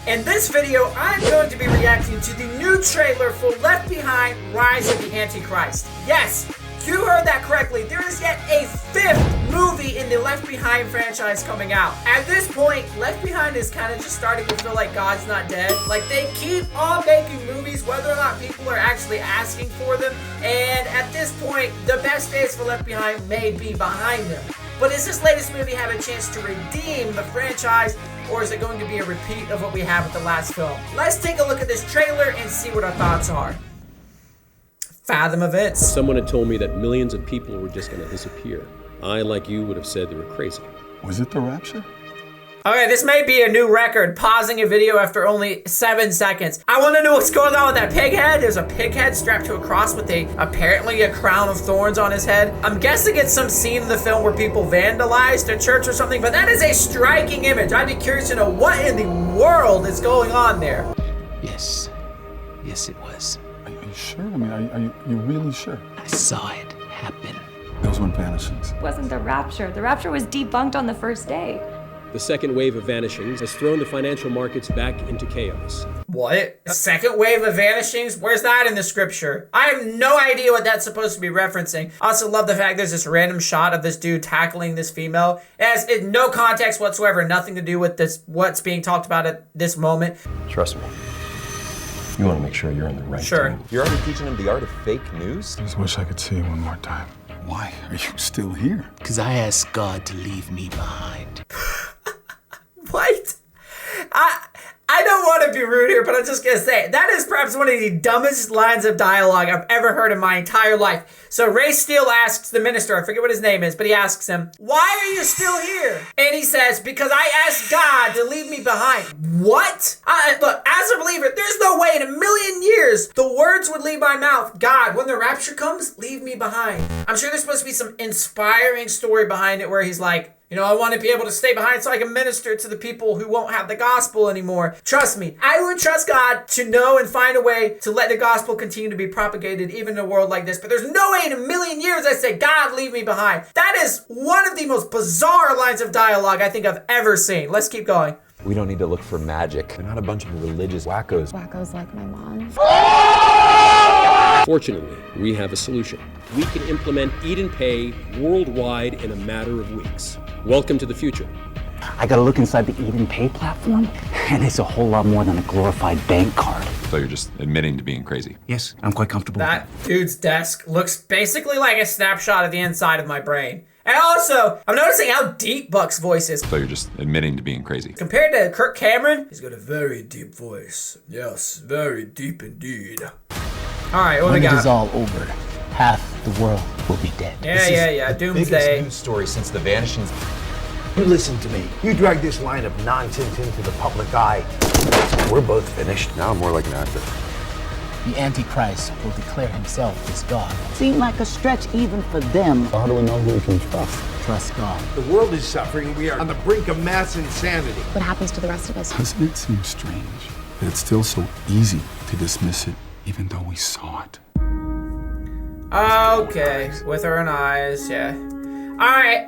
In this video, I'm going to be reacting to the new trailer for Left Behind: Rise of the Antichrist. Yes, you heard that correctly. There is yet a 5th movie in the Left Behind franchise coming out. At this point, Left Behind is kind of just starting to feel like God's not dead. Like, they keep on making movies whether or not people are actually asking for them. And at this point, the best days for Left Behind may be behind them. But does this latest movie have a chance to redeem the franchise, or is it going to be a repeat of what we had with the last film? Let's take a look at this trailer and see what our thoughts are. Fathom events. Someone had told me that millions of people were just going to disappear. I, like you, would have said they were crazy. Was it the rapture? Okay, this may be a new record, pausing a video after only 7 seconds. I want to know what's going on with that pig head. There's a pig head strapped to a cross with apparently a crown of thorns on his head. I'm guessing it's some scene in the film where people vandalized a church or something, but that is a striking image. I'd be curious to know what in the world is going on there. Yes, it was. Are you sure? I mean, are you really sure? I saw it happen. Those weren't vanishings. It wasn't the rapture. The rapture was debunked on the first day. The second wave of vanishings has thrown the financial markets back into chaos. What? A second wave of vanishings? Where's that in the scripture? I have no idea what that's supposed to be referencing. I also love the fact there's this random shot of this dude tackling this female. It has no context whatsoever, nothing to do with this, what's being talked about at this moment. Trust me. You want to make sure you're in the right team. You're already teaching them the art of fake news? I just wish I could see you one more time. Why are you still here? Because I asked God to leave me behind. What? I don't want to be rude here, but I'm just gonna say, that is perhaps one of the dumbest lines of dialogue I've ever heard in my entire life. So Ray Steele asks the minister, I forget what his name is, but he asks him, why are you still here? And he says, because I asked God to leave me behind. What? Look, as a believer, there's no way in a million years the words would leave my mouth. God, when the rapture comes, leave me behind. I'm sure there's supposed to be some inspiring story behind it where he's like, you know, I want to be able to stay behind so I can minister to the people who won't have the gospel anymore. Trust me, I would trust God to know and find a way to let the gospel continue to be propagated even in a world like this. But there's no way in a million years I say, God, leave me behind. That is one of the most bizarre lines of dialogue I think I've ever seen. Let's keep going. We don't need to look for magic. They're not a bunch of religious wackos. Wackos like my mom. Fortunately, we have a solution. We can implement Eat and Pay worldwide in a matter of weeks. Welcome to the future. I gotta look inside the Eat and Pay platform, and it's a whole lot more than a glorified bank card. So you're just admitting to being crazy? Yes, I'm quite comfortable That with dude's desk looks basically like a snapshot of the inside of my brain. And also, I'm noticing how deep Buck's voice is. So you're just admitting to being crazy? Compared to Kirk Cameron, he's got a very deep voice. Yes, very deep indeed. All right, what when we it got? is all over, half the world will be dead. Yeah, Biggest doomsday. news story since the vanishings. You listen to me. You drag this line of nonsense into the public eye. We're both finished. Now I'm more like an actor. The Antichrist will declare himself as God. Seemed like a stretch even for them. How do we know who we can trust? Trust God. The world is suffering. We are on the brink of mass insanity. What happens to the rest of us? Doesn't it seem strange that it's still so easy to dismiss it, even though we saw it? Okay, with her own eyes, yeah. All right,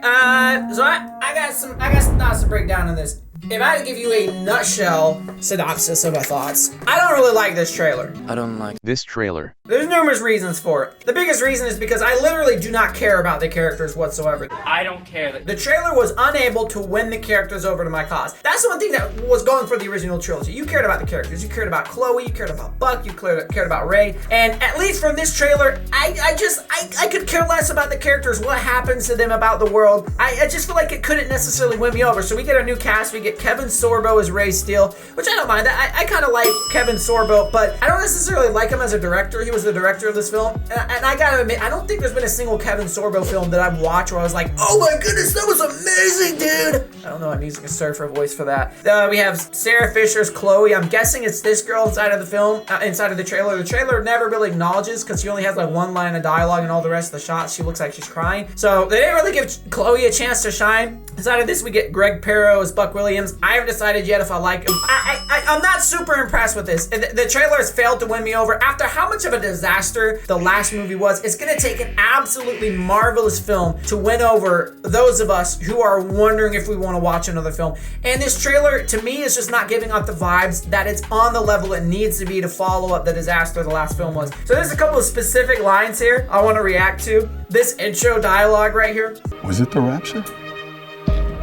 so I got some thoughts to break down on this. If I had to give you a nutshell synopsis of my thoughts, I don't really like this trailer. I don't like this trailer. There's numerous reasons for it. The biggest reason is because I literally do not care about the characters whatsoever. I don't care. The trailer was unable to win the characters over to my cause. That's the one thing that was going for the original trilogy. You cared about the characters. You cared about Chloe. You cared about Buck. You cared about Ray. And at least from this trailer, I could care less about the characters, what happens to them, about the world. I just feel like it couldn't necessarily win me over. So we get a new cast. We get Kevin Sorbo as Ray Steele, which I don't mind. I kind of like Kevin Sorbo, but I don't necessarily like him as a director. He was the director of this film. And I gotta admit, I don't think there's been a single Kevin Sorbo film that I've watched where I was like, oh my goodness, that was amazing, dude. I don't know, I'm using a surfer voice for that. We have Sarah Fisher's Chloe. I'm guessing it's this girl inside of the film, inside of the trailer. The trailer never really acknowledges, because she only has like one line of dialogue and all the rest of the shots, she looks like she's crying. So they didn't really give Chloe a chance to shine. Inside of this, we get Greg Perro as Buck Williams. I haven't decided yet if I like him. I'm not super impressed with this. The trailer has failed to win me over. After how much of a disaster the last movie was, it's gonna take an absolutely marvelous film to win over those of us who are wondering if we want to watch another film. And this trailer, to me, is just not giving out the vibes that it's on the level it needs to be to follow up the disaster the last film was. So there's a couple of specific lines here I want to react to. This intro dialogue right here. Was it the rapture?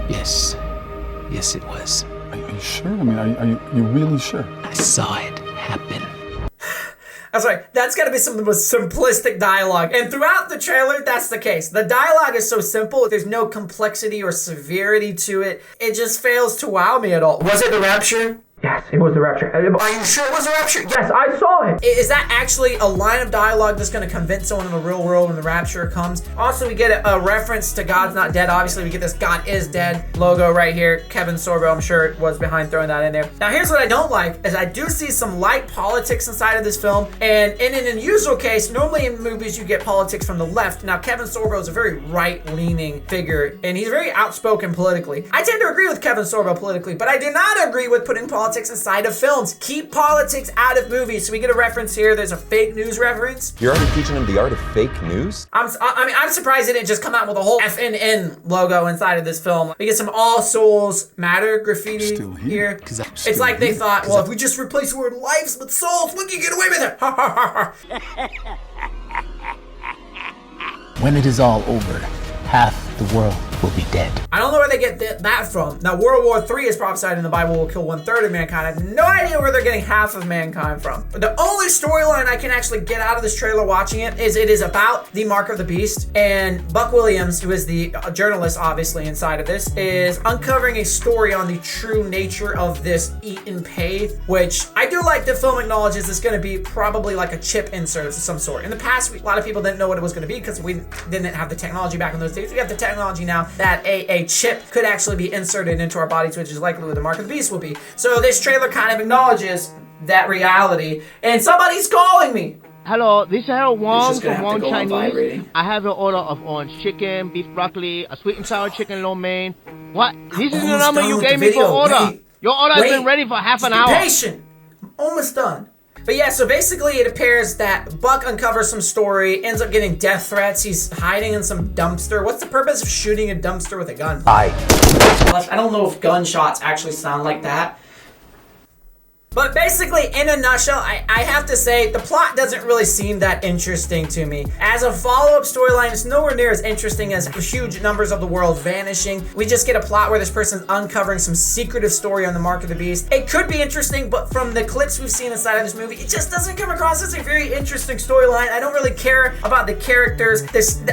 Yes. Yes, it was. Are you sure? I mean, are you really sure? I saw it happen. I'm sorry, that's gotta be some of the most simplistic dialogue. And throughout the trailer, that's the case. The dialogue is so simple, there's no complexity or severity to it. It just fails to wow me at all. Was it the rapture? Yes, it was the rapture. Are you sure it was the rapture? Yes, I saw it. Is that actually a line of dialogue that's going to convince someone in the real world when the rapture comes? Also, we get a reference to God's not dead. Obviously, we get this God is dead logo right here. Kevin Sorbo, I'm sure, was behind throwing that in there. Now, here's what I don't like, is I do see some light politics inside of this film. And in an unusual case, normally in movies, you get politics from the left. Now, Kevin Sorbo is a very right-leaning figure, and he's very outspoken politically. I tend to agree with Kevin Sorbo politically, but I do not agree with putting politics inside of films. Keep politics out of movies. So we get a reference here. There's a fake news reference. You're already teaching them the art of fake news? I'm surprised it didn't just come out with a whole FNN logo inside of this film. We get some All Souls Matter graffiti here. It's like they thought, well, if we just replace the word lives with souls, we can get away with it. When it is all over, half the world will be dead. I don't know where they get that from. Now, World War III is prophesied in the Bible will kill 1/3 of mankind. I have no idea where they're getting half of mankind from. The only storyline I can actually get out of this trailer watching it is about the Mark of the Beast. And Buck Williams, who is the journalist, obviously, inside of this, is uncovering a story on the true nature of this eat and pay, which I do like the film acknowledges it's going to be probably like a chip insert of some sort. In the past, a lot of people didn't know what it was going to be because we didn't have the technology back in those days. We have the technology now that a chip could actually be inserted into our bodies, which is likely what the Mark of the Beast will be. So this trailer kind of acknowledges that reality. And somebody's calling me. Hello, this is Harold Wong It's just gonna from have to Wong go on Chinese. vibrating. I have an order of orange chicken, beef broccoli, a sweet and sour chicken lo mein. What? This is the Almost number done you with gave the me for video. order. Wait. Your order has Wait. been ready for half an Just be hour. patient. I'm almost done. But yeah, so basically it appears that Buck uncovers some story, ends up getting death threats. He's hiding in some dumpster. What's the purpose of shooting a dumpster with a gun? I don't know if gunshots actually sound like that. But basically, in a nutshell, I have to say, the plot doesn't really seem that interesting to me. As a follow-up storyline, it's nowhere near as interesting as huge numbers of the world vanishing. We just get a plot where this person's uncovering some secretive story on the Mark of the Beast. It could be interesting, but from the clips we've seen inside of this movie, it just doesn't come across as a very interesting storyline. I don't really care about the characters.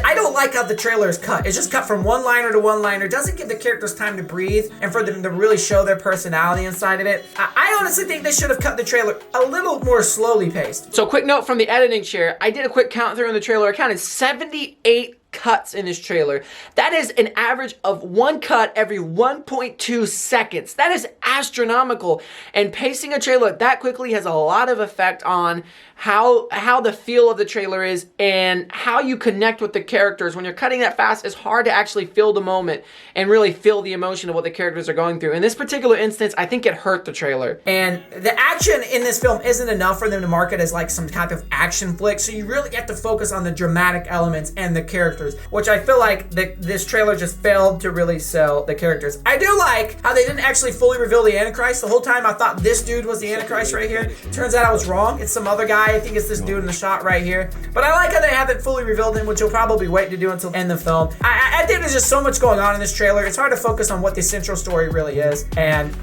I don't like how the trailer is cut. It's just cut from one-liner to one-liner. It doesn't give the characters time to breathe and for them to really show their personality inside of it. I honestly think they should have cut the trailer a little more slowly paced. So quick note from the editing chair, I did a quick count through in the trailer. I counted 78 cuts in this trailer. That is an average of one cut every 1.2 seconds. That is astronomical. And pacing a trailer that quickly has a lot of effect on how the feel of the trailer is and how you connect with the characters. When you're cutting that fast, it's hard to actually feel the moment and really feel the emotion of what the characters are going through. In this particular instance, I think it hurt the trailer. And the action in this film isn't enough for them to market as like some type of action flick, so you really have to focus on the dramatic elements and the characters, which I feel like this trailer just failed to really sell the characters. I do like how they didn't actually fully reveal the Antichrist. The whole time I thought this dude was the Antichrist right here. Turns out I was wrong. It's some other guy. I think it's this dude in the shot right here. But I like how they haven't fully revealed him, which you'll probably wait to do until the end of the film. I think there's just so much going on in this trailer. It's hard to focus on what the central story really is. And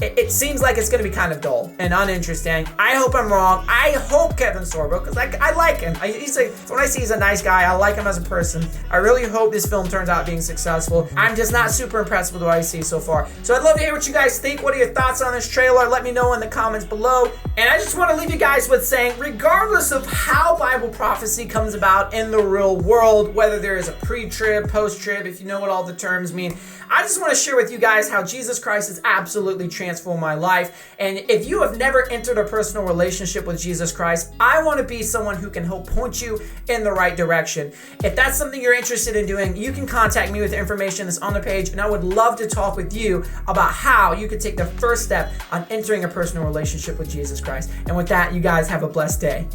it seems like it's going to be kind of dull and uninteresting. I hope I'm wrong. I hope Kevin Sorbo, because I like him. When I see he's a nice guy, I like him as a person. I really hope this film turns out being successful. I'm just not super impressed with what I see so far. So I'd love to hear what you guys think. What are your thoughts on this trailer? Let me know in the comments below. And I just want to leave you guys with saying, regardless of how Bible prophecy comes about in the real world, whether there is a pre-trib, post-trib, if you know what all the terms mean, I just want to share with you guys how Jesus Christ has absolutely transformed my life. And if you have never entered a personal relationship with Jesus Christ, I want to be someone who can help point you in the right direction. If that's something you're interested in doing, you can contact me with the information that's on the page, and I would love to talk with you about how you could take the first step on entering a personal relationship with Jesus Christ. And with that, you guys have a blessed day.